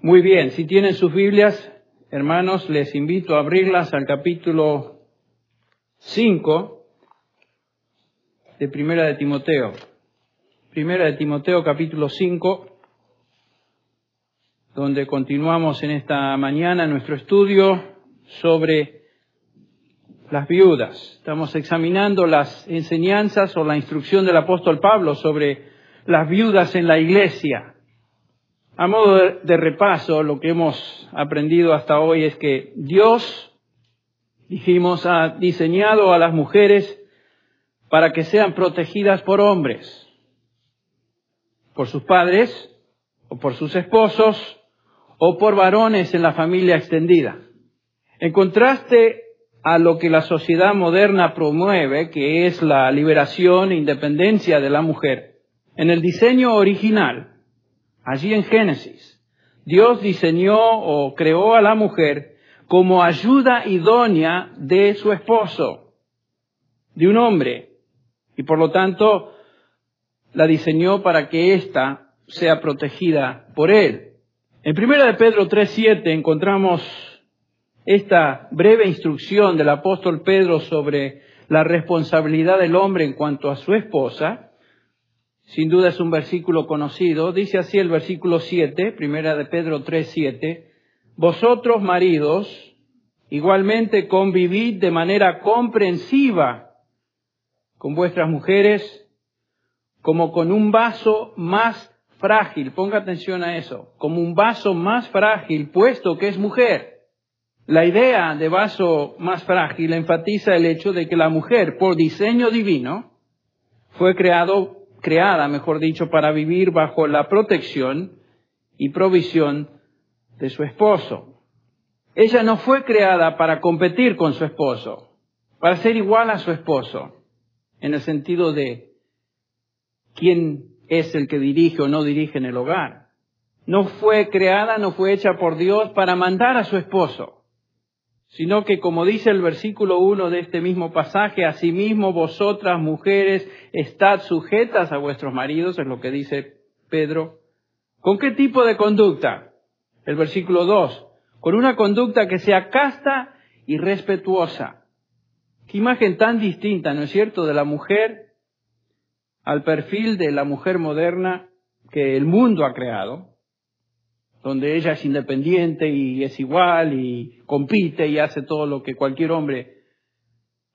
Muy bien, si tienen sus Biblias, hermanos, les invito a abrirlas al capítulo 5 de Primera de Timoteo. Primera de Timoteo, capítulo 5, donde continuamos en esta mañana nuestro estudio sobre las viudas. Estamos examinando las enseñanzas o la instrucción del apóstol Pablo sobre las viudas en la iglesia. A modo de repaso, lo que hemos aprendido hasta hoy es que Dios, dijimos, ha diseñado a las mujeres para que sean protegidas por hombres, por sus padres, o por sus esposos, o por varones en la familia extendida. En contraste a lo que la sociedad moderna promueve, que es la liberación e independencia de la mujer, en el diseño original, allí en Génesis, Dios diseñó o creó a la mujer como ayuda idónea de su esposo, de un hombre, y por lo tanto la diseñó para que ésta sea protegida por él. En 1 de Pedro 3:7 encontramos esta breve instrucción del apóstol Pedro sobre la responsabilidad del hombre en cuanto a su esposa. Sin duda es un versículo conocido. Dice así el versículo 7, 1 de Pedro 3:7. Vosotros, maridos, igualmente convivid de manera comprensiva con vuestras mujeres, como con un vaso más frágil. Ponga atención a eso. Como un vaso más frágil, puesto que es mujer. La idea de vaso más frágil enfatiza el hecho de que la mujer, por diseño divino, fue creada, para vivir bajo la protección y provisión de su esposo. Ella no fue creada para competir con su esposo, para ser igual a su esposo, en el sentido de quién es el que dirige o no dirige en el hogar. No fue creada, no fue hecha por Dios para mandar a su esposo, sino que, como dice el versículo 1 de este mismo pasaje, asimismo vosotras, mujeres, estad sujetas a vuestros maridos, es lo que dice Pedro. ¿Con qué tipo de conducta? El versículo 2, con una conducta que sea casta y respetuosa. Qué imagen tan distinta, ¿no es cierto?, de la mujer al perfil de la mujer moderna que el mundo ha creado, donde ella es independiente y es igual y compite y hace todo lo que cualquier hombre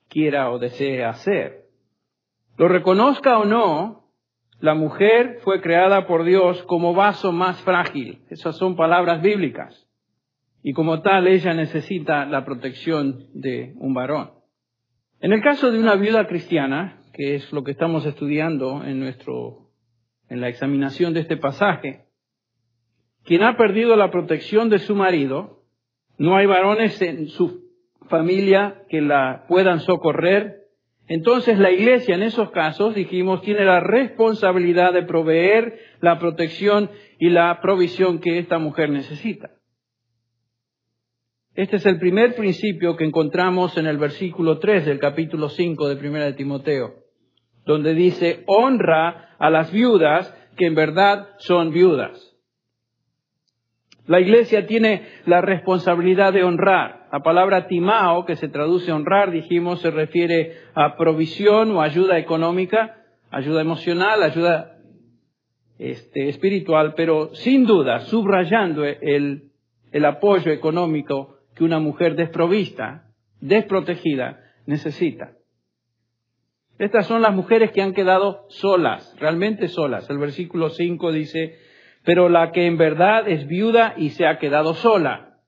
quiera o desee hacer. Lo reconozca o no, la mujer fue creada por Dios como vaso más frágil. Esas son palabras bíblicas. Y como tal, ella necesita la protección de un varón. En el caso de una viuda cristiana, que es lo que estamos estudiando en la examinación de este pasaje, quien ha perdido la protección de su marido, no hay varones en su familia que la puedan socorrer. Entonces la iglesia en esos casos, dijimos, tiene la responsabilidad de proveer la protección y la provisión que esta mujer necesita. Este es el primer principio que encontramos en el versículo 3 del capítulo 5 de 1 de Timoteo, donde dice, honra a las viudas que en verdad son viudas. La iglesia tiene la responsabilidad de honrar. La palabra timao, que se traduce honrar, dijimos, se refiere a provisión o ayuda económica, ayuda emocional, ayuda espiritual, pero sin duda subrayando el apoyo económico que una mujer desprovista, desprotegida, necesita. Estas son las mujeres que han quedado solas, realmente solas. El versículo 5 dice, pero la que en verdad es viuda y se ha quedado sola.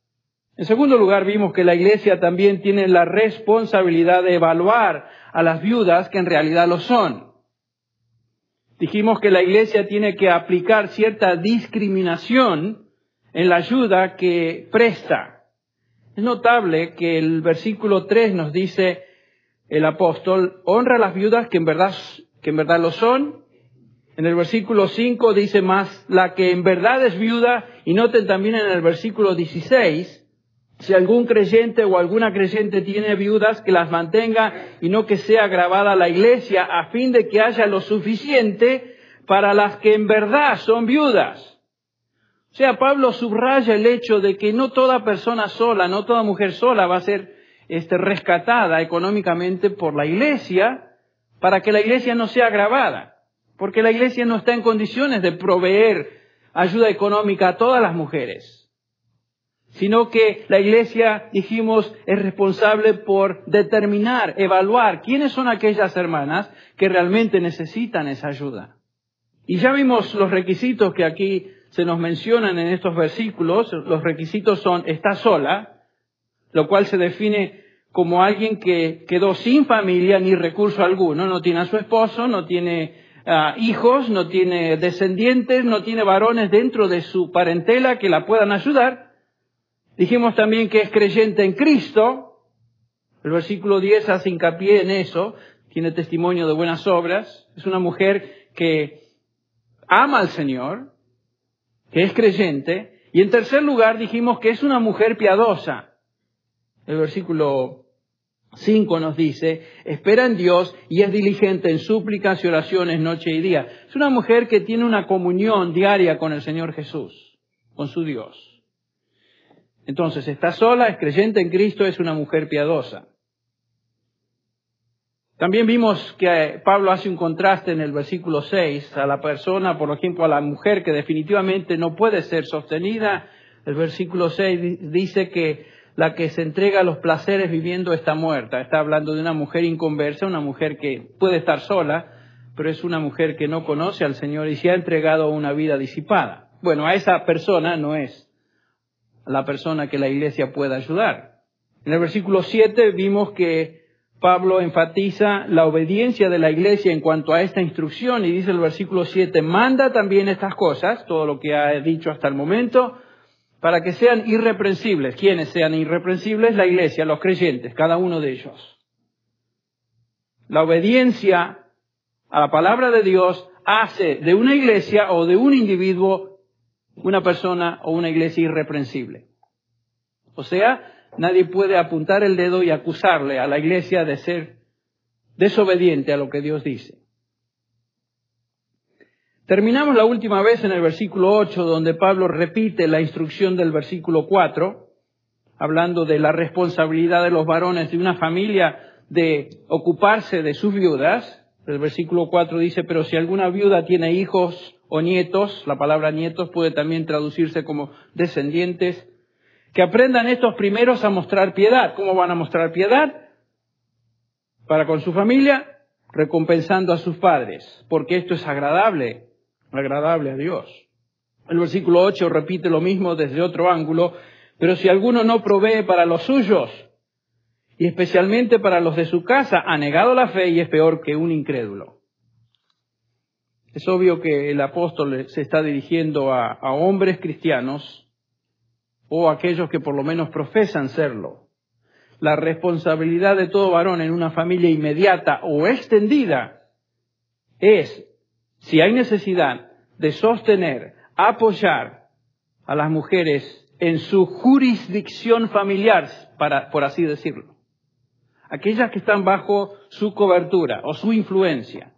En segundo lugar, vimos que la iglesia también tiene la responsabilidad de evaluar a las viudas que en realidad lo son. Dijimos que la iglesia tiene que aplicar cierta discriminación en la ayuda que presta. Es notable que el versículo 3 nos dice el apóstol, honra a las viudas que en verdad lo son. En el versículo 5 dice más, la que en verdad es viuda, y noten también en el versículo 16, si algún creyente o alguna creyente tiene viudas, que las mantenga y no que sea agravada la iglesia, a fin de que haya lo suficiente para las que en verdad son viudas. O sea, Pablo subraya el hecho de que no toda persona sola, no toda mujer sola va a ser rescatada económicamente por la iglesia para que la iglesia no sea agravada. Porque la iglesia no está en condiciones de proveer ayuda económica a todas las mujeres. Sino que la iglesia, dijimos, es responsable por determinar, evaluar quiénes son aquellas hermanas que realmente necesitan esa ayuda. Y ya vimos los requisitos que aquí se nos mencionan en estos versículos. Los requisitos son, está sola, lo cual se define como alguien que quedó sin familia ni recurso alguno. No tiene a su esposo, no tiene hijos, no tiene descendientes, no tiene varones dentro de su parentela que la puedan ayudar. Dijimos también que es creyente en Cristo. El versículo 10 hace hincapié en eso. Tiene testimonio de buenas obras. Es una mujer que ama al Señor, que es creyente. Y en tercer lugar dijimos que es una mujer piadosa. El versículo 5 nos dice, espera en Dios y es diligente en súplicas y oraciones noche y día. Es una mujer que tiene una comunión diaria con el Señor Jesús, con su Dios. Entonces, está sola, es creyente en Cristo, es una mujer piadosa. También vimos que Pablo hace un contraste en el versículo 6 a la persona, por ejemplo, a la mujer que definitivamente no puede ser sostenida. El versículo 6 dice que la que se entrega a los placeres viviendo está muerta. Está hablando de una mujer inconversa, una mujer que puede estar sola, pero es una mujer que no conoce al Señor y se ha entregado a una vida disipada. Bueno, a esa persona no es la persona que la iglesia pueda ayudar. En el versículo 7 vimos que Pablo enfatiza la obediencia de la iglesia en cuanto a esta instrucción y dice el versículo 7, manda también estas cosas, todo lo que ha dicho hasta el momento, para que sean irreprensibles. ¿Quiénes sean irreprensibles? La iglesia, los creyentes, cada uno de ellos. La obediencia a la palabra de Dios hace de una iglesia o de un individuo una persona o una iglesia irreprensible. O sea, nadie puede apuntar el dedo y acusarle a la iglesia de ser desobediente a lo que Dios dice. Terminamos la última vez en el versículo 8, donde Pablo repite la instrucción del versículo 4, hablando de la responsabilidad de los varones de una familia de ocuparse de sus viudas. El versículo 4 dice, pero si alguna viuda tiene hijos o nietos, la palabra nietos puede también traducirse como descendientes, que aprendan estos primeros a mostrar piedad. ¿Cómo van a mostrar piedad? Para con su familia, recompensando a sus padres, porque esto es agradable a Dios. El versículo 8 repite lo mismo desde otro ángulo, pero si alguno no provee para los suyos, y especialmente para los de su casa, ha negado la fe y es peor que un incrédulo. Es obvio que el apóstol se está dirigiendo a hombres cristianos o a aquellos que por lo menos profesan serlo. La responsabilidad de todo varón en una familia inmediata o extendida es, si hay necesidad, de sostener, apoyar a las mujeres en su jurisdicción familiar, por así decirlo. Aquellas que están bajo su cobertura o su influencia.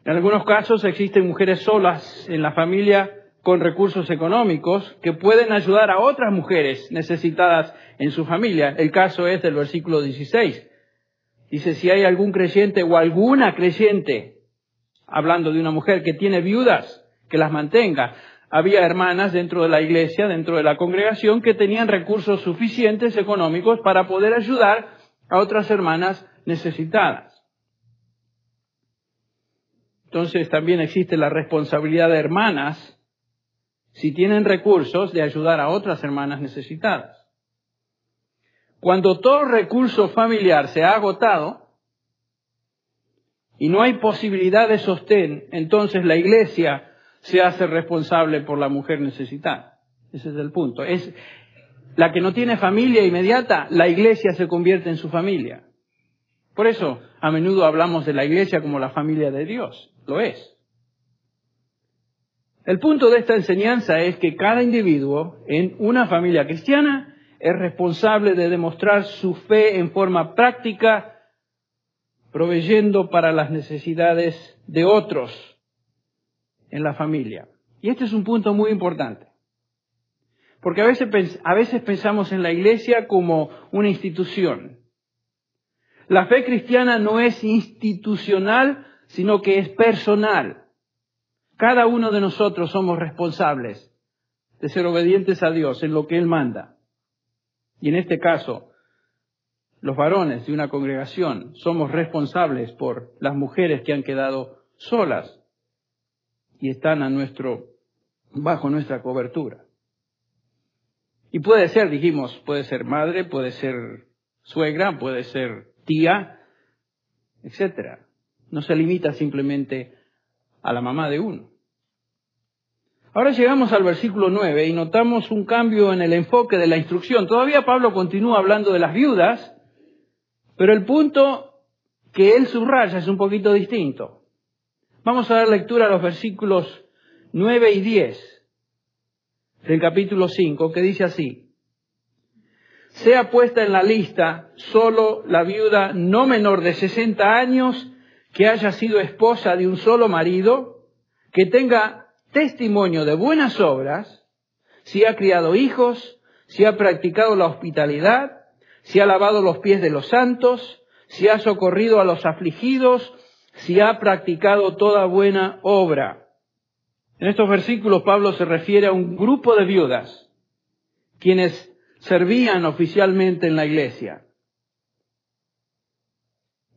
En algunos casos existen mujeres solas en la familia con recursos económicos que pueden ayudar a otras mujeres necesitadas en su familia. El caso es del versículo 16. Dice, si hay algún creyente o alguna creyente, hablando de una mujer que tiene viudas, que las mantenga. Había hermanas dentro de la iglesia, dentro de la congregación, que tenían recursos suficientes económicos para poder ayudar a otras hermanas necesitadas. Entonces también existe la responsabilidad de hermanas, si tienen recursos, de ayudar a otras hermanas necesitadas. Cuando todo recurso familiar se ha agotado y no hay posibilidad de sostén, entonces la iglesia se hace responsable por la mujer necesitada. Ese es el punto. Es la que no tiene familia inmediata, la iglesia se convierte en su familia. Por eso, a menudo hablamos de la iglesia como la familia de Dios. Lo es. El punto de esta enseñanza es que cada individuo en una familia cristiana es responsable de demostrar su fe en forma práctica, proveyendo para las necesidades de otros en la familia. Y este es un punto muy importante. Porque a veces pensamos en la iglesia como una institución. La fe cristiana no es institucional, sino que es personal. Cada uno de nosotros somos responsables de ser obedientes a Dios en lo que Él manda. Y en este caso, los varones de una congregación somos responsables por las mujeres que han quedado solas y están bajo nuestra cobertura. Y puede ser, puede ser madre, puede ser suegra, puede ser tía, etc. No se limita simplemente a la mamá de uno. Ahora llegamos al versículo 9 y notamos un cambio en el enfoque de la instrucción. Todavía Pablo continúa hablando de las viudas, pero el punto que él subraya es un poquito distinto. Vamos a dar lectura a los versículos 9 y 10 del capítulo 5, que dice así: sea puesta en la lista solo la viuda no menor de 60 años que haya sido esposa de un solo marido, que tenga testimonio de buenas obras, si ha criado hijos, si ha practicado la hospitalidad, si ha lavado los pies de los santos, si ha socorrido a los afligidos, si ha practicado toda buena obra. En estos versículos Pablo se refiere a un grupo de viudas, quienes servían oficialmente en la iglesia.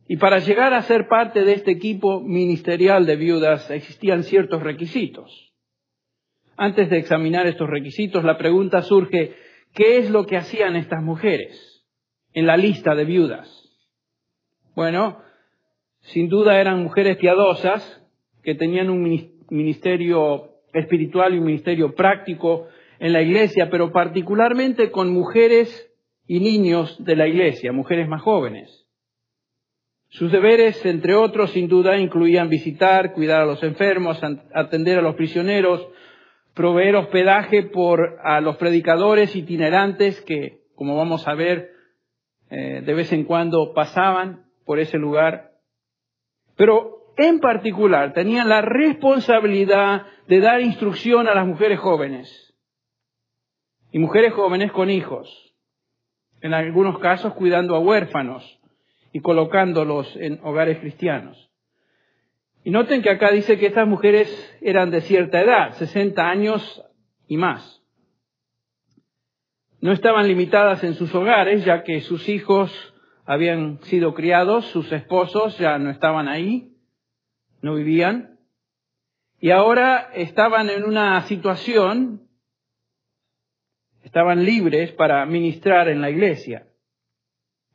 Y para llegar a ser parte de este equipo ministerial de viudas existían ciertos requisitos. Antes de examinar estos requisitos, la pregunta surge: ¿qué es lo que hacían estas mujeres en la lista de viudas? Bueno, sin duda eran mujeres piadosas que tenían un ministerio espiritual y un ministerio práctico en la iglesia, pero particularmente con mujeres y niños de la iglesia, mujeres más jóvenes. Sus deberes, entre otros, sin duda, incluían visitar, cuidar a los enfermos, atender a los prisioneros, proveer hospedaje a los predicadores itinerantes que, como vamos a ver, de vez en cuando pasaban por ese lugar. Pero en particular tenían la responsabilidad de dar instrucción a las mujeres jóvenes. Y mujeres jóvenes con hijos. En algunos casos cuidando a huérfanos y colocándolos en hogares cristianos. Y noten que acá dice que estas mujeres eran de cierta edad, 60 años y más. No estaban limitadas en sus hogares, ya que sus hijos habían sido criados, sus esposos ya no estaban ahí, no vivían, y ahora estaban en una situación, estaban libres para ministrar en la iglesia.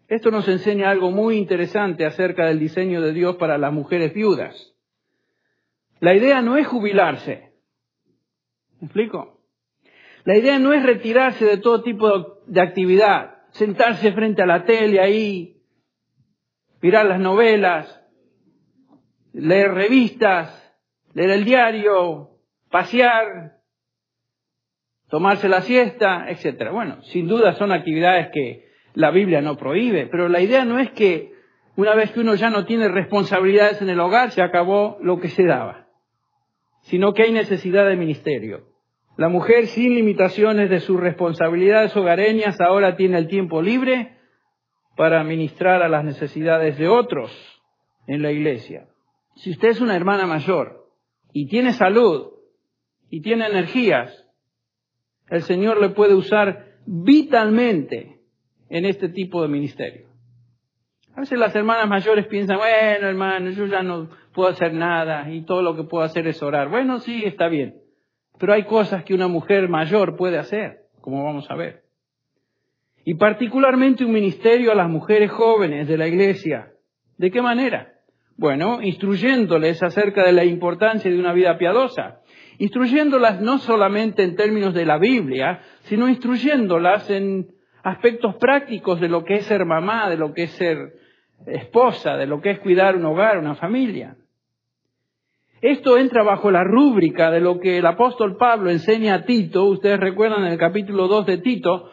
Esto nos enseña algo muy interesante acerca del diseño de Dios para las mujeres viudas. La idea no es jubilarse. ¿Me explico? La idea no es retirarse de todo tipo de actividad, sentarse frente a la tele ahí, mirar las novelas, leer revistas, leer el diario, pasear, tomarse la siesta, etc. Bueno, sin duda son actividades que la Biblia no prohíbe, pero la idea no es que una vez que uno ya no tiene responsabilidades en el hogar, se acabó lo que se daba, sino que hay necesidad de ministerio. La mujer, sin limitaciones de sus responsabilidades hogareñas, ahora tiene el tiempo libre para ministrar a las necesidades de otros en la iglesia. Si usted es una hermana mayor y tiene salud y tiene energías, el Señor le puede usar vitalmente en este tipo de ministerio. A veces las hermanas mayores piensan: bueno, hermano, yo ya no puedo hacer nada y todo lo que puedo hacer es orar. Bueno, sí, está bien. Pero hay cosas que una mujer mayor puede hacer, como vamos a ver. Y particularmente un ministerio a las mujeres jóvenes de la iglesia. ¿De qué manera? Bueno, instruyéndoles acerca de la importancia de una vida piadosa. Instruyéndolas no solamente en términos de la Biblia, sino instruyéndolas en aspectos prácticos de lo que es ser mamá, de lo que es ser esposa, de lo que es cuidar un hogar, una familia. Esto entra bajo la rúbrica de lo que el apóstol Pablo enseña a Tito. Ustedes recuerdan en el capítulo 2 de Tito,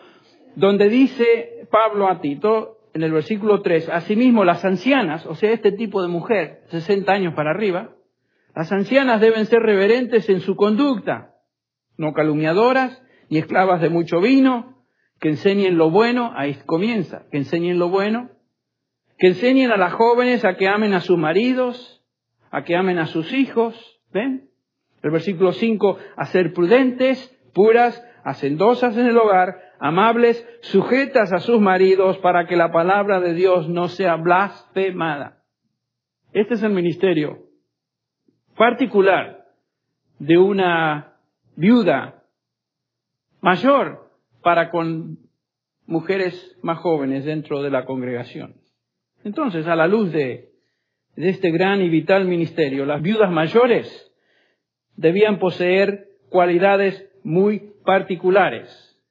donde dice Pablo a Tito, en el versículo 3, asimismo las ancianas, o sea, este tipo de mujer, 60 años para arriba, Las ancianas deben ser reverentes en su conducta, no calumniadoras, ni esclavas de mucho vino, que enseñen lo bueno, ahí comienza, que enseñen lo bueno, que enseñen a las jóvenes a que amen a sus maridos, a que amen a sus hijos, ¿ven? El versículo 5, a ser prudentes, puras, hacendosas en el hogar, amables, sujetas a sus maridos, para que la palabra de Dios no sea blasfemada. Este es el ministerio particular de una viuda mayor para con mujeres más jóvenes dentro de la congregación. Entonces, a la luz de este gran y vital ministerio, las viudas mayores debían poseer cualidades muy particulares.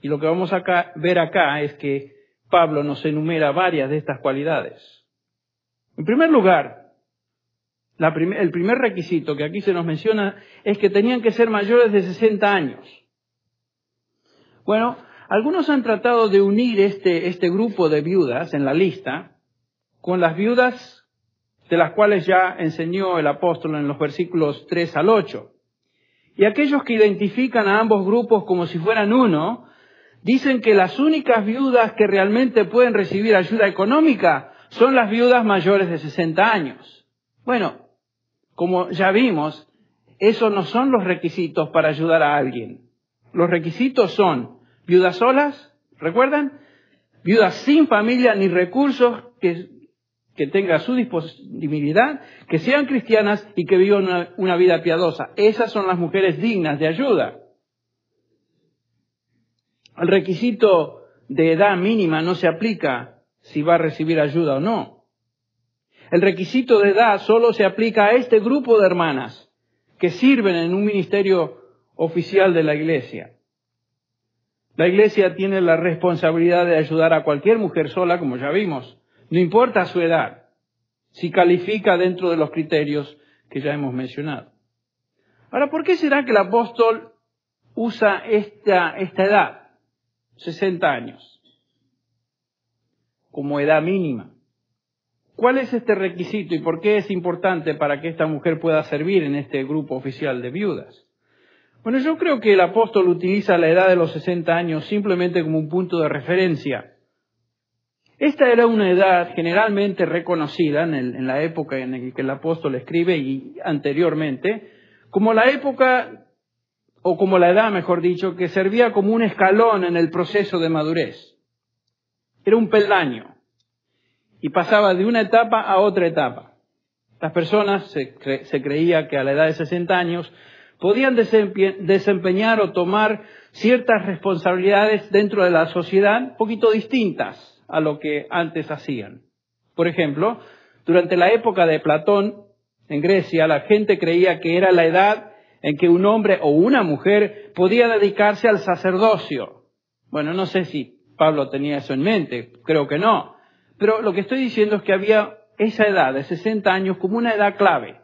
Y lo que vamos a ver acá es que Pablo nos enumera varias de estas cualidades. En primer lugar, el primer requisito que aquí se nos menciona es que tenían que ser mayores de 60 años. Bueno, algunos han tratado de unir este grupo de viudas en la lista con las viudas de las cuales ya enseñó el apóstol en los versículos 3 al 8. Y aquellos que identifican a ambos grupos como si fueran uno, dicen que las únicas viudas que realmente pueden recibir ayuda económica son las viudas mayores de 60 años. Bueno, como ya vimos, esos no son los requisitos para ayudar a alguien. Los requisitos son viudas solas, ¿recuerdan? Viudas sin familia ni recursos que tengan su disponibilidad, que sean cristianas y que vivan una vida piadosa. Esas son las mujeres dignas de ayuda. El requisito de edad mínima no se aplica si va a recibir ayuda o no. El requisito de edad solo se aplica a este grupo de hermanas que sirven en un ministerio oficial de la iglesia. La iglesia tiene la responsabilidad de ayudar a cualquier mujer sola, como ya vimos, no importa su edad, si califica dentro de los criterios que ya hemos mencionado. Ahora, ¿por qué será que el apóstol usa esta edad, 60 años, como edad mínima? ¿Cuál es este requisito y por qué es importante para que esta mujer pueda servir en este grupo oficial de viudas? Bueno, yo creo que el apóstol utiliza la edad de los 60 años simplemente como un punto de referencia. Esta era una edad generalmente reconocida en la época en la que el apóstol escribe y anteriormente, como la época, o como la edad, mejor dicho, que servía como un escalón en el proceso de madurez. Era un peldaño y pasaba de una etapa a otra etapa. Las personas se creía que a la edad de 60 años podían desempeñar o tomar ciertas responsabilidades dentro de la sociedad un poquito distintas a lo que antes hacían. Por ejemplo, durante la época de Platón, en Grecia, la gente creía que era la edad en que un hombre o una mujer podía dedicarse al sacerdocio. Bueno, no sé si Pablo tenía eso en mente, creo que no. Pero lo que estoy diciendo es que había esa edad de 60 años como una edad clave.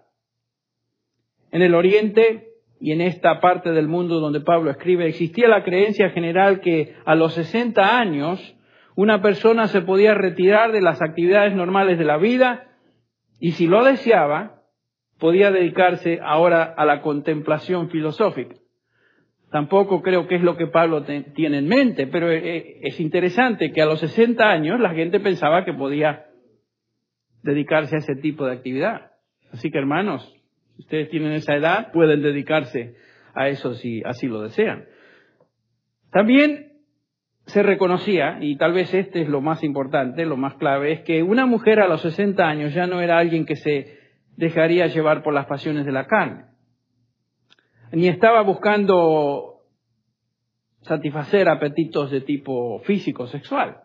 En el Oriente y en esta parte del mundo donde Pablo escribe, existía la creencia general que a los 60 años una persona se podía retirar de las actividades normales de la vida y si lo deseaba, podía dedicarse ahora a la contemplación filosófica. Tampoco creo que es lo que Pablo tiene en mente, pero es interesante que a los 60 años la gente pensaba que podía dedicarse a ese tipo de actividad. Así que, hermanos, si ustedes tienen esa edad, pueden dedicarse a eso si así lo desean. También se reconocía, y tal vez este es lo más importante, lo más clave, es que una mujer a los 60 años ya no era alguien que se dejaría llevar por las pasiones de la carne, ni estaba buscando satisfacer apetitos de tipo físico, sexual.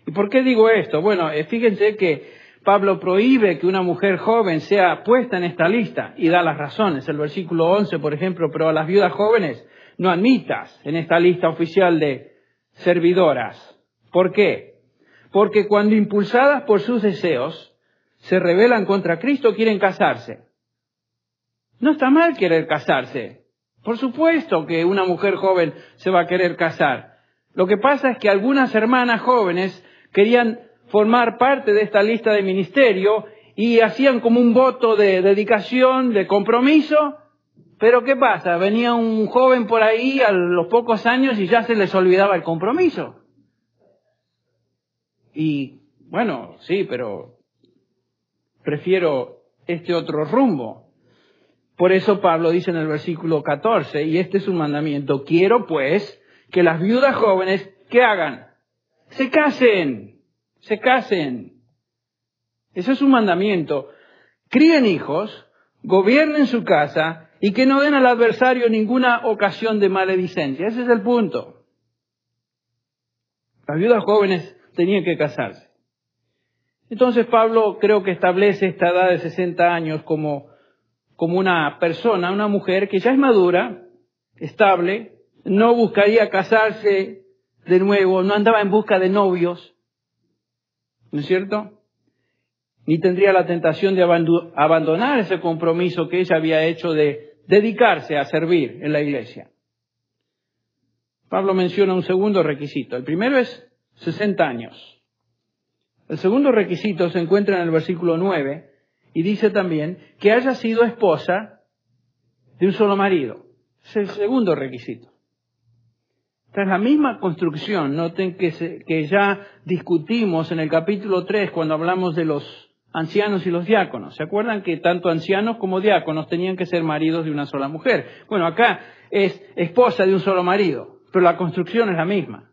¿Y por qué digo esto? Bueno, fíjense que Pablo prohíbe que una mujer joven sea puesta en esta lista y da las razones. El versículo 11, por ejemplo, pero a las viudas jóvenes no admitas en esta lista oficial de servidoras. ¿Por qué? Porque cuando impulsadas por sus deseos se rebelan contra Cristo, quieren casarse. No está mal querer casarse. Por supuesto que una mujer joven se va a querer casar. Lo que pasa es que algunas hermanas jóvenes querían formar parte de esta lista de ministerio y hacían como un voto de dedicación, de compromiso, pero ¿qué pasa? Venía un joven por ahí a los pocos años y ya se les olvidaba el compromiso. Y bueno, sí, pero prefiero este otro rumbo. Por eso Pablo dice en el versículo 14, y este es un mandamiento: quiero pues que las viudas jóvenes, ¿qué hagan? Se casen, se casen. Ese es un mandamiento. Críen hijos, gobiernen su casa y que no den al adversario ninguna ocasión de maledicencia. Ese es el punto. Las viudas jóvenes tenían que casarse. Entonces Pablo creo que establece esta edad de 60 años como una persona, una mujer que ya es madura, estable, no buscaría casarse de nuevo, no andaba en busca de novios, ¿no es cierto? Ni tendría la tentación de abandonar ese compromiso que ella había hecho de dedicarse a servir en la iglesia. Pablo menciona un segundo requisito. El primero es 60 años. El segundo requisito se encuentra en el versículo 9 y dice también que haya sido esposa de un solo marido. Es el segundo requisito. Esta es la misma construcción. Noten que ya discutimos en el capítulo 3 cuando hablamos de los ancianos y los diáconos. ¿Se acuerdan que tanto ancianos como diáconos tenían que ser maridos de una sola mujer? Bueno, acá es esposa de un solo marido, pero la construcción es la misma.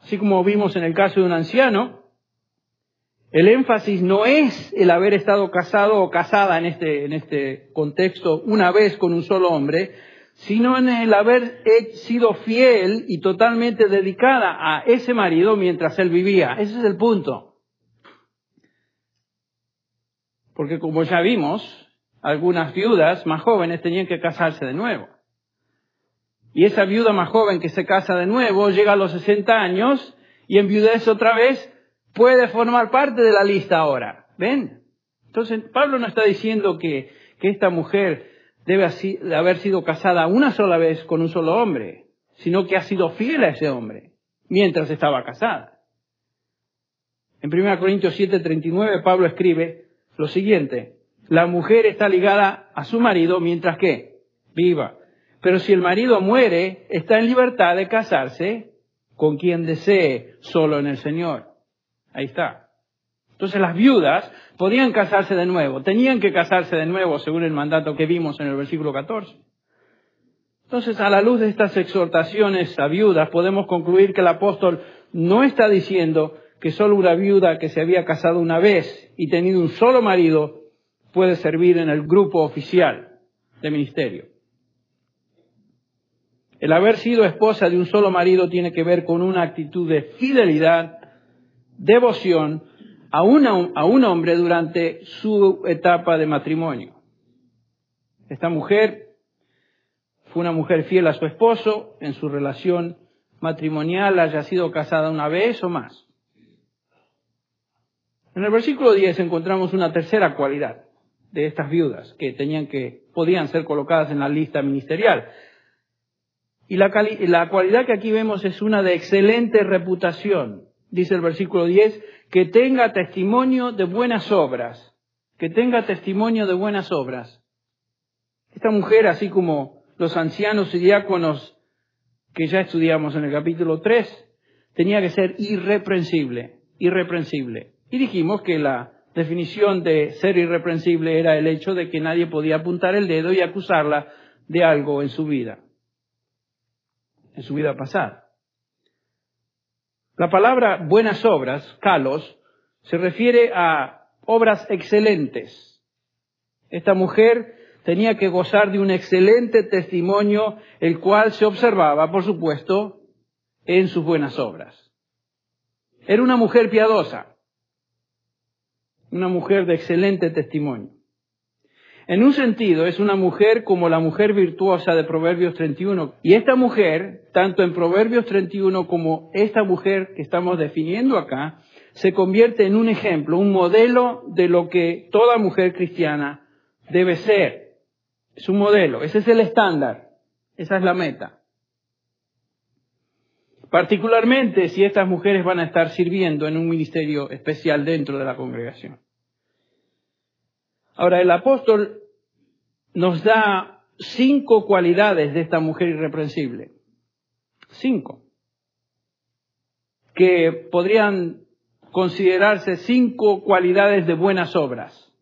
Así como vimos en el caso de un anciano, el énfasis no es el haber estado casado o casada en este contexto una vez con un solo hombre, sino en el haber sido fiel y totalmente dedicada a ese marido mientras él vivía. Ese es el punto. Porque como ya vimos, algunas viudas más jóvenes tenían que casarse de nuevo. Y esa viuda más joven que se casa de nuevo llega a los 60 años y enviudece otra vez, puede formar parte de la lista ahora. ¿Ven? Entonces Pablo no está diciendo que esta mujer debe haber sido casada una sola vez con un solo hombre, sino que ha sido fiel a ese hombre mientras estaba casada. En 1 Corintios 7:39 Pablo escribe lo siguiente: la mujer está ligada a su marido mientras que viva. Pero si el marido muere, está en libertad de casarse con quien desee, solo en el Señor. Ahí está. Entonces las viudas podían casarse de nuevo, tenían que casarse de nuevo según el mandato que vimos en el versículo 14. Entonces, a la luz de estas exhortaciones a viudas, podemos concluir que el apóstol no está diciendo que solo una viuda que se había casado una vez y tenido un solo marido puede servir en el grupo oficial de ministerio. El haber sido esposa de un solo marido tiene que ver con una actitud de fidelidad, devoción a un hombre durante su etapa de matrimonio. Esta mujer fue una mujer fiel a su esposo en su relación matrimonial, haya sido casada una vez o más. En el versículo 10 encontramos una tercera cualidad de estas viudas que podían ser colocadas en la lista ministerial. Y la cualidad que aquí vemos es una de excelente reputación. Dice el versículo 10, que tenga testimonio de buenas obras. Que tenga testimonio de buenas obras. Esta mujer, así como los ancianos y diáconos que ya estudiamos en el capítulo 3, tenía que ser irreprensible. Y dijimos que la definición de ser irreprensible era el hecho de que nadie podía apuntar el dedo y acusarla de algo en su vida pasada. La palabra buenas obras, kalos, se refiere a obras excelentes. Esta mujer tenía que gozar de un excelente testimonio, el cual se observaba, por supuesto, en sus buenas obras. Era una mujer piadosa, una mujer de excelente testimonio. En un sentido, es una mujer como la mujer virtuosa de Proverbios 31. Y esta mujer, tanto en Proverbios 31 como esta mujer que estamos definiendo acá, se convierte en un ejemplo, un modelo de lo que toda mujer cristiana debe ser. Es un modelo, ese es el estándar, esa es la meta. Particularmente si estas mujeres van a estar sirviendo en un ministerio especial dentro de la congregación. Ahora, el apóstol nos da 5 cualidades de esta mujer irreprensible. 5. Que podrían considerarse 5 cualidades de buenas obras.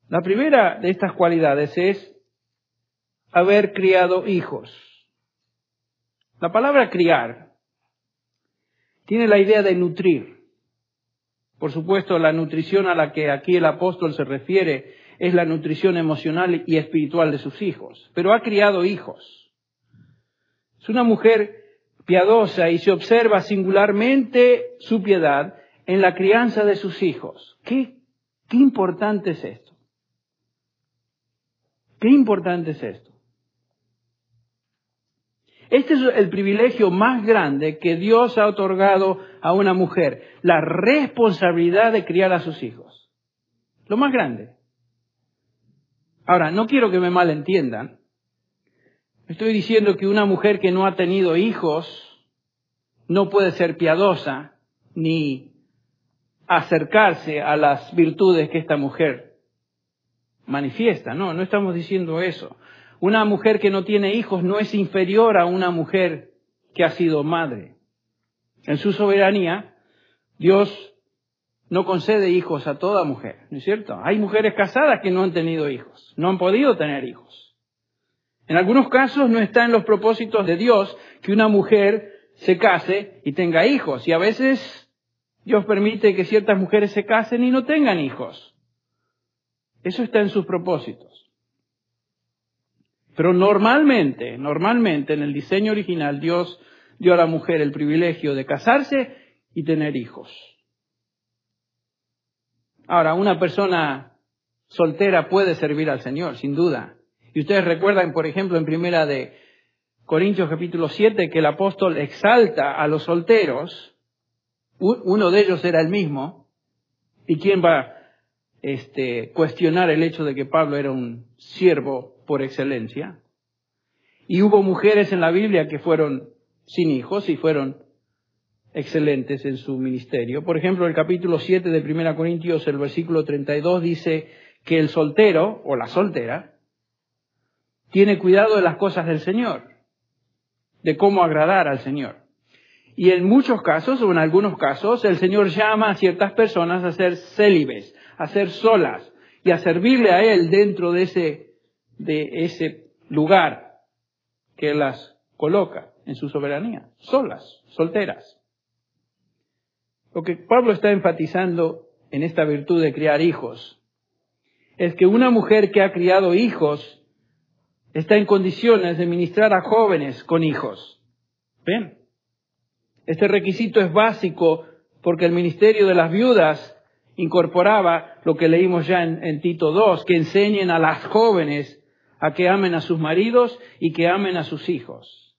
La primera de estas cualidades es haber criado hijos. La palabra criar tiene la idea de nutrir. Por supuesto, la nutrición a la que aquí el apóstol se refiere es la nutrición emocional y espiritual de sus hijos. Pero ha criado hijos. Es una mujer piadosa y se observa singularmente su piedad en la crianza de sus hijos. ¿Qué importante es esto? ¿Qué importante es esto? Este es el privilegio más grande que Dios ha otorgado a una mujer, la responsabilidad de criar a sus hijos. Lo más grande. Ahora, no quiero que me malentiendan. Estoy diciendo que una mujer que no ha tenido hijos no puede ser piadosa ni acercarse a las virtudes que esta mujer manifiesta. No estamos diciendo eso. Una mujer que no tiene hijos no es inferior a una mujer que ha sido madre. En su soberanía, Dios no concede hijos a toda mujer, ¿no es cierto? Hay mujeres casadas que no han tenido hijos, no han podido tener hijos. En algunos casos no está en los propósitos de Dios que una mujer se case y tenga hijos. Y a veces Dios permite que ciertas mujeres se casen y no tengan hijos. Eso está en sus propósitos. Pero normalmente en el diseño original, Dios dio a la mujer el privilegio de casarse y tener hijos. Ahora, una persona soltera puede servir al Señor, sin duda. Y ustedes recuerdan, por ejemplo, en 1 de Corintios capítulo 7, que el apóstol exalta a los solteros. Uno de ellos era el mismo. ¿Y quién va a cuestionar el hecho de que Pablo era un siervo por excelencia? Y hubo mujeres en la Biblia que fueron sin hijos y fueron excelentes en su ministerio. Por ejemplo, el capítulo 7 de 1 Corintios, el versículo 32, dice que el soltero o la soltera tiene cuidado de las cosas del Señor, de cómo agradar al Señor. Y en muchos casos, o en algunos casos, el Señor llama a ciertas personas a ser célibes, a ser solas y a servirle a Él dentro de ese lugar que las coloca en su soberanía, solas, solteras. Lo que Pablo está enfatizando en esta virtud de criar hijos es que una mujer que ha criado hijos está en condiciones de ministrar a jóvenes con hijos. ¿Ven? Este requisito es básico porque el ministerio de las viudas incorporaba lo que leímos ya en Tito 2, que enseñen a las jóvenes a que amen a sus maridos y que amen a sus hijos.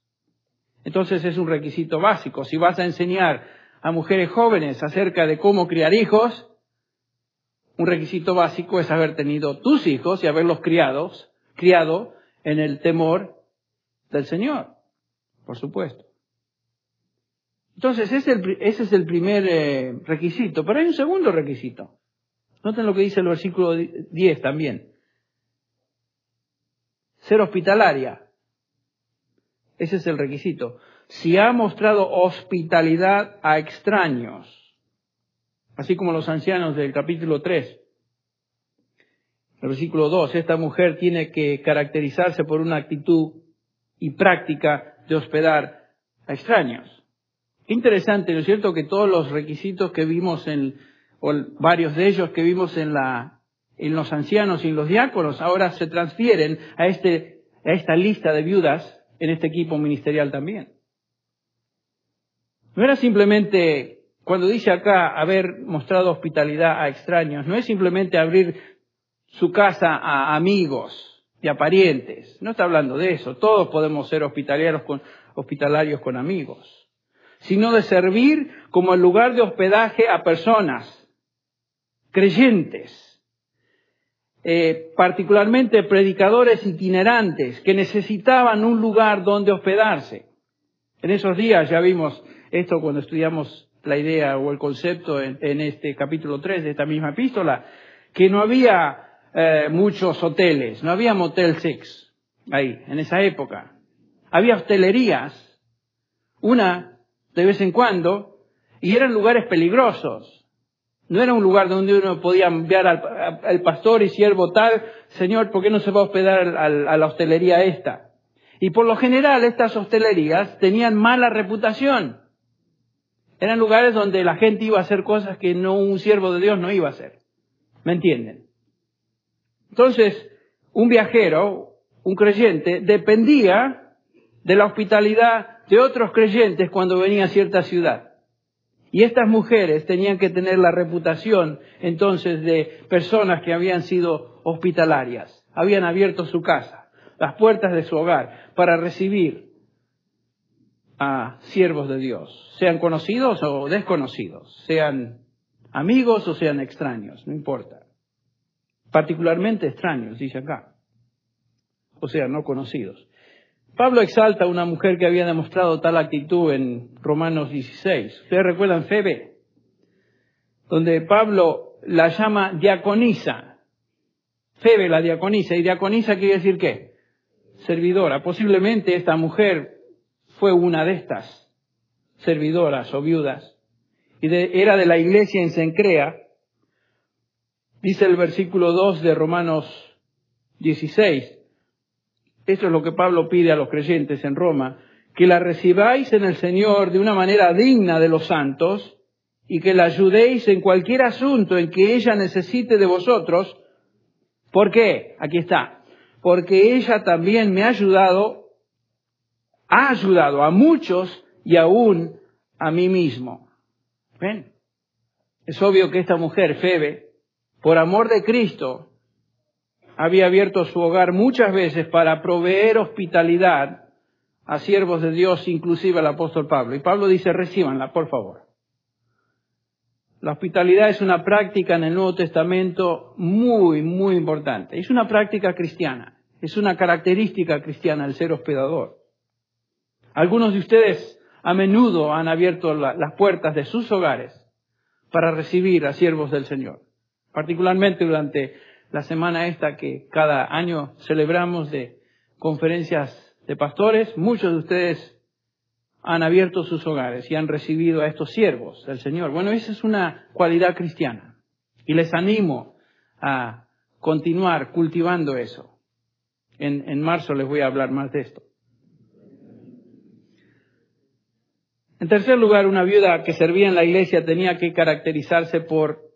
Entonces es un requisito básico. Si vas a enseñar a mujeres jóvenes acerca de cómo criar hijos, un requisito básico es haber tenido tus hijos y haberlos criado en el temor del Señor, por supuesto. Entonces, ese es el primer requisito. Pero hay un segundo requisito. Noten lo que dice el versículo 10 también. Ser hospitalaria. Ese es el requisito. Si ha mostrado hospitalidad a extraños, así como los ancianos del capítulo 3. El versículo 2, esta mujer tiene que caracterizarse por una actitud y práctica de hospedar a extraños. Qué interesante, ¿no es cierto?, que todos los requisitos que vimos o varios de ellos que vimos en los ancianos y en los diáconos, ahora se transfieren a esta lista de viudas en este equipo ministerial también. No era simplemente, cuando dice acá haber mostrado hospitalidad a extraños, no es simplemente abrir su casa a amigos y a parientes. No está hablando de eso. Todos podemos ser hospitalarios con amigos. Sino de servir como el lugar de hospedaje a personas creyentes, particularmente predicadores itinerantes que necesitaban un lugar donde hospedarse. En esos días ya vimos esto cuando estudiamos la idea o el concepto en este capítulo 3 de esta misma epístola, que no había muchos hoteles, no había Motel 6 ahí, en esa época. Había hostelerías, una de vez en cuando, y eran lugares peligrosos. No era un lugar donde uno podía enviar al pastor y siervo tal, Señor, ¿por qué no se va a hospedar a la hostelería esta? Y por lo general estas hostelerías tenían mala reputación. Eran lugares donde la gente iba a hacer cosas que un siervo de Dios no iba a hacer. ¿Me entienden? Entonces, un viajero, un creyente, dependía de la hospitalidad de otros creyentes cuando venía a cierta ciudad. Y estas mujeres tenían que tener la reputación entonces de personas que habían sido hospitalarias, habían abierto su casa, las puertas de su hogar, para recibir a siervos de Dios, sean conocidos o desconocidos, sean amigos o sean extraños, no importa. Particularmente extraños, dice acá, o sea, no conocidos. Pablo exalta a una mujer que había demostrado tal actitud en Romanos 16. Ustedes recuerdan Febe, donde Pablo la llama diaconisa. Febe la diaconisa. ¿Y diaconisa quiere decir qué? Servidora. Posiblemente esta mujer fue una de estas servidoras o viudas. Y era de la iglesia en Cencrea. Dice el versículo 2 de Romanos 16. Esto es lo que Pablo pide a los creyentes en Roma, que la recibáis en el Señor de una manera digna de los santos y que la ayudéis en cualquier asunto en que ella necesite de vosotros. ¿Por qué? Aquí está. Porque ella también me ha ayudado a muchos y aún a mí mismo. ¿Ven? Es obvio que esta mujer, Febe, por amor de Cristo, había abierto su hogar muchas veces para proveer hospitalidad a siervos de Dios, inclusive al apóstol Pablo. Y Pablo dice, recíbanla, por favor. La hospitalidad es una práctica en el Nuevo Testamento muy, muy importante. Es una práctica cristiana. Es una característica cristiana el ser hospedador. Algunos de ustedes a menudo han abierto las puertas de sus hogares para recibir a siervos del Señor. Particularmente durante la semana esta que cada año celebramos de conferencias de pastores, muchos de ustedes han abierto sus hogares y han recibido a estos siervos del Señor. Bueno, esa es una cualidad cristiana y les animo a continuar cultivando eso. En marzo les voy a hablar más de esto. En tercer lugar, una viuda que servía en la iglesia tenía que caracterizarse por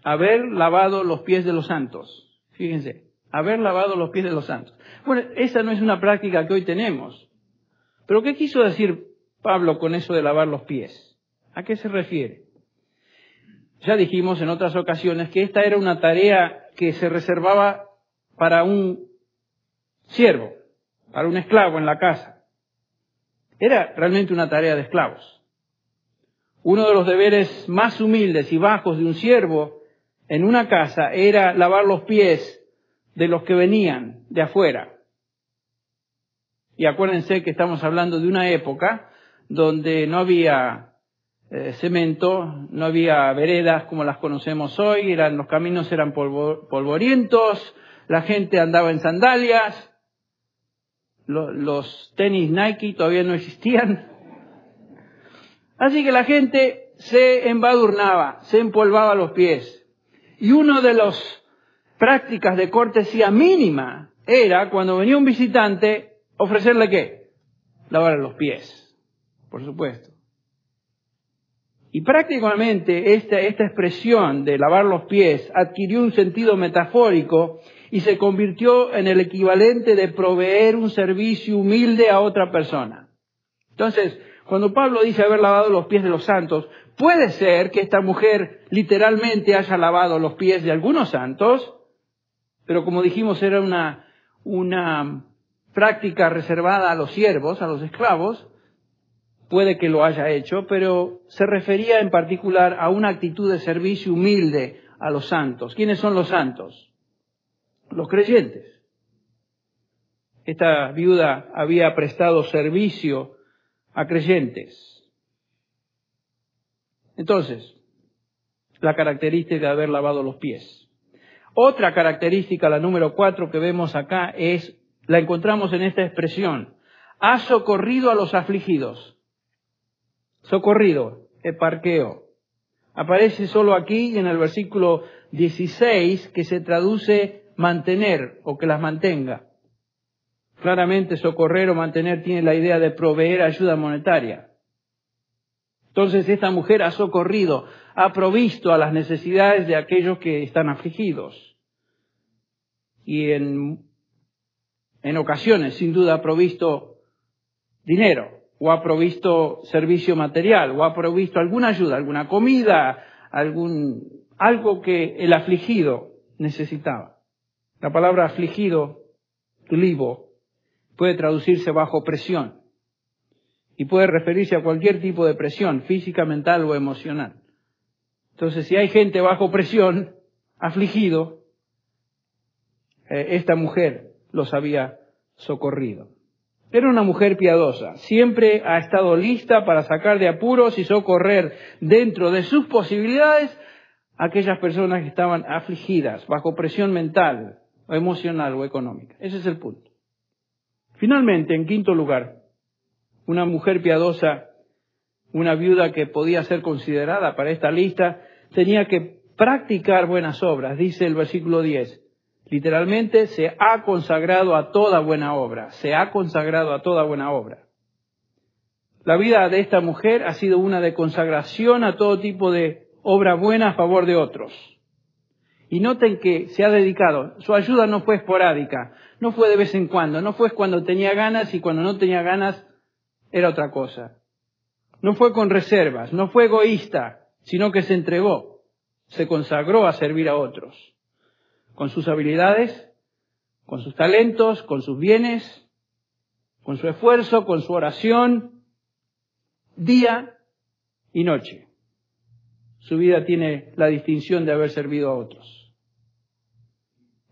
haber lavado los pies de los santos. Fíjense, haber lavado los pies de los santos. Bueno, esa no es una práctica que hoy tenemos. Pero ¿qué quiso decir Pablo con eso de lavar los pies? ¿A qué se refiere? Ya dijimos en otras ocasiones que esta era una tarea que se reservaba para un siervo, para un esclavo en la casa. Era realmente una tarea de esclavos. Uno de los deberes más humildes y bajos de un siervo en una casa era lavar los pies de los que venían de afuera. Y acuérdense que estamos hablando de una época donde no había cemento, no había veredas como las conocemos hoy, los caminos eran polvorientos, la gente andaba en sandalias, los tenis Nike todavía no existían. Así que la gente se embadurnaba, se empolvaba los pies. Y una de las prácticas de cortesía mínima era, cuando venía un visitante, ofrecerle ¿qué? Lavar los pies, por supuesto. Y prácticamente esta expresión de lavar los pies adquirió un sentido metafórico y se convirtió en el equivalente de proveer un servicio humilde a otra persona. Entonces, cuando Pablo dice haber lavado los pies de los santos, puede ser que esta mujer literalmente haya lavado los pies de algunos santos, pero como dijimos era una práctica reservada a los siervos, a los esclavos. Puede que lo haya hecho, pero se refería en particular a una actitud de servicio humilde a los santos. ¿Quiénes son los santos? Los creyentes. Esta viuda había prestado servicio a creyentes. Entonces, la característica de haber lavado los pies. Otra característica, la número 4 que vemos acá, la encontramos en esta expresión. Ha socorrido a los afligidos. Socorrido, eparqueo. Aparece solo aquí y en el versículo 16 que se traduce mantener o que las mantenga. Claramente socorrer o mantener tiene la idea de proveer ayuda monetaria. Entonces esta mujer ha socorrido, ha provisto a las necesidades de aquellos que están afligidos. Y en ocasiones, sin duda, ha provisto dinero, o ha provisto servicio material, o ha provisto alguna ayuda, alguna comida, algo que el afligido necesitaba. La palabra afligido, tulibo, puede traducirse bajo presión y puede referirse a cualquier tipo de presión, física, mental o emocional. Entonces, si hay gente bajo presión, afligido, esta mujer los había socorrido. Era una mujer piadosa, siempre ha estado lista para sacar de apuros y socorrer dentro de sus posibilidades a aquellas personas que estaban afligidas, bajo presión mental, o emocional o económica. Ese es el punto. Finalmente, en quinto lugar, una mujer piadosa, una viuda que podía ser considerada para esta lista, tenía que practicar buenas obras, dice el versículo 10. Literalmente, se ha consagrado a toda buena obra. Se ha consagrado a toda buena obra. La vida de esta mujer ha sido una de consagración a todo tipo de obra buena a favor de otros. Y noten que se ha dedicado. Su ayuda no fue esporádica, no fue de vez en cuando, no fue cuando tenía ganas y cuando no tenía ganas era otra cosa. No fue con reservas, no fue egoísta, sino que se entregó, se consagró a servir a otros. Con sus habilidades, con sus talentos, con sus bienes, con su esfuerzo, con su oración, día y noche. Su vida tiene la distinción de haber servido a otros.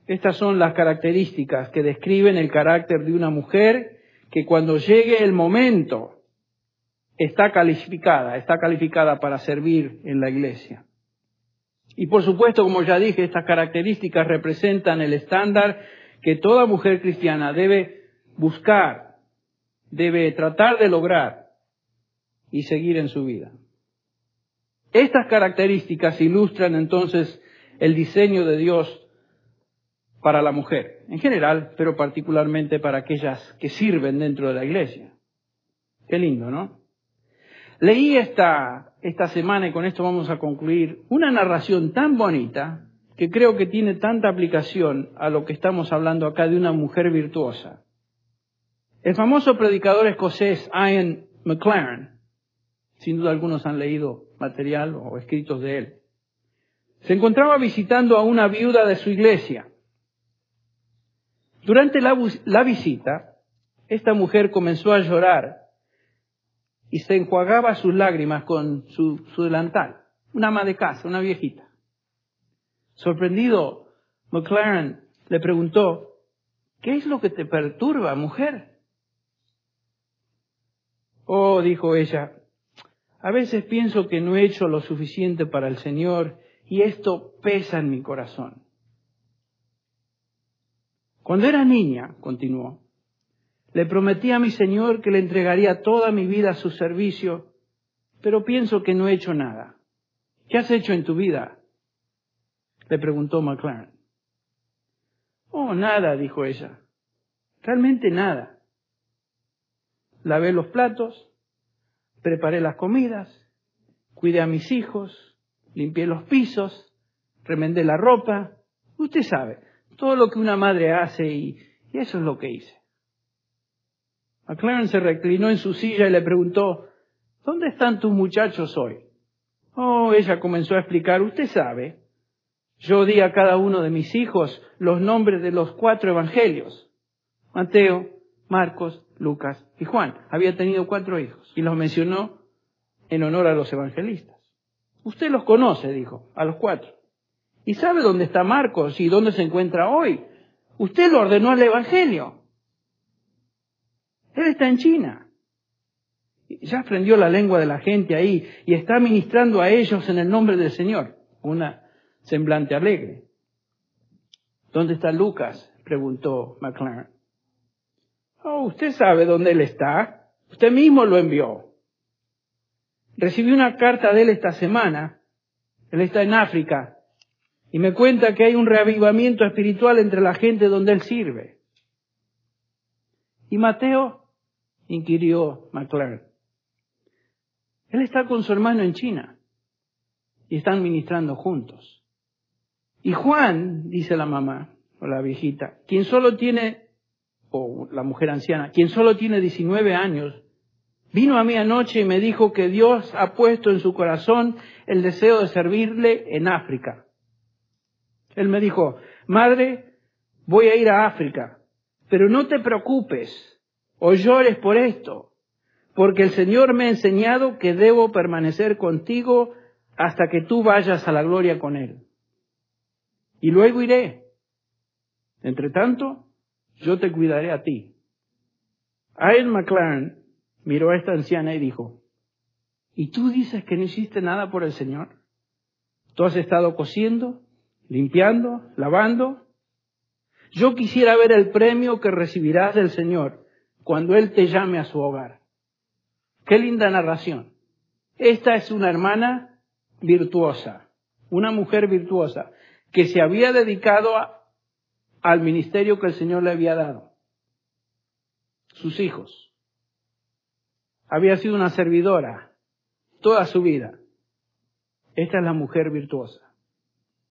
Estas son las características que describen el carácter de una mujer que cuando llegue el momento está calificada para servir en la iglesia. Y por supuesto, como ya dije, estas características representan el estándar que toda mujer cristiana debe buscar, debe tratar de lograr y seguir en su vida. Estas características ilustran entonces el diseño de Dios para la mujer, en general, pero particularmente para aquellas que sirven dentro de la iglesia. Qué lindo, ¿no? Leí esta semana, y con esto vamos a concluir, una narración tan bonita que creo que tiene tanta aplicación a lo que estamos hablando acá de una mujer virtuosa. El famoso predicador escocés Ian McLaren, sin duda algunos han leído material o escritos de él, se encontraba visitando a una viuda de su iglesia. Durante la visita, esta mujer comenzó a llorar y se enjuagaba sus lágrimas con su delantal. Una ama de casa, una viejita. Sorprendido, McLaren le preguntó, ¿qué es lo que te perturba, mujer? Oh, dijo ella, a veces pienso que no he hecho lo suficiente para el Señor y esto pesa en mi corazón. Cuando era niña, continuó, le prometí a mi Señor que le entregaría toda mi vida a su servicio, pero pienso que no he hecho nada. ¿Qué has hecho en tu vida?, le preguntó McLaren. Oh, nada, dijo ella. Realmente nada. Lavé los platos, preparé las comidas, cuidé a mis hijos, limpié los pisos, remendé la ropa. Usted sabe, todo lo que una madre hace y eso es lo que hice. McLaren se reclinó en su silla y le preguntó, ¿dónde están tus muchachos hoy? Oh, ella comenzó a explicar, usted sabe, yo di a cada uno de mis hijos los nombres de los 4 evangelios. Mateo, Marcos, Lucas y Juan. Había tenido 4 hijos y los mencionó en honor a los evangelistas. Usted los conoce, dijo, a los 4. ¿Y sabe dónde está Marcos y dónde se encuentra hoy? Usted lo ordenó al evangelio. Él está en China. Ya aprendió la lengua de la gente ahí y está ministrando a ellos en el nombre del Señor. Una semblante alegre. ¿Dónde está Lucas?, preguntó McLaren. Oh, usted sabe dónde él está. Usted mismo lo envió. Recibí una carta de él esta semana. Él está en África. Y me cuenta que hay un reavivamiento espiritual entre la gente donde él sirve. ¿Y Mateo?, inquirió McLaren. Él está con su hermano en China. Y están ministrando juntos. Y Juan, dice la mamá, o la viejita, quien solo tiene, o la mujer anciana, quien solo tiene 19 años, vino a mí anoche y me dijo que Dios ha puesto en su corazón el deseo de servirle en África. Él me dijo, madre, voy a ir a África, pero no te preocupes o llores por esto, porque el Señor me ha enseñado que debo permanecer contigo hasta que tú vayas a la gloria con Él. Y luego iré. Entre tanto, yo te cuidaré a ti. Ian McLaren miró a esta anciana y dijo, ¿y tú dices que no hiciste nada por el Señor? ¿Tú has estado cosiendo, limpiando, lavando? Yo quisiera ver el premio que recibirás del Señor cuando Él te llame a su hogar. Qué linda narración. Esta es una hermana virtuosa, una mujer virtuosa, que se había dedicado al ministerio que el Señor le había dado. Sus hijos. Había sido una servidora toda su vida. Esta es la mujer virtuosa.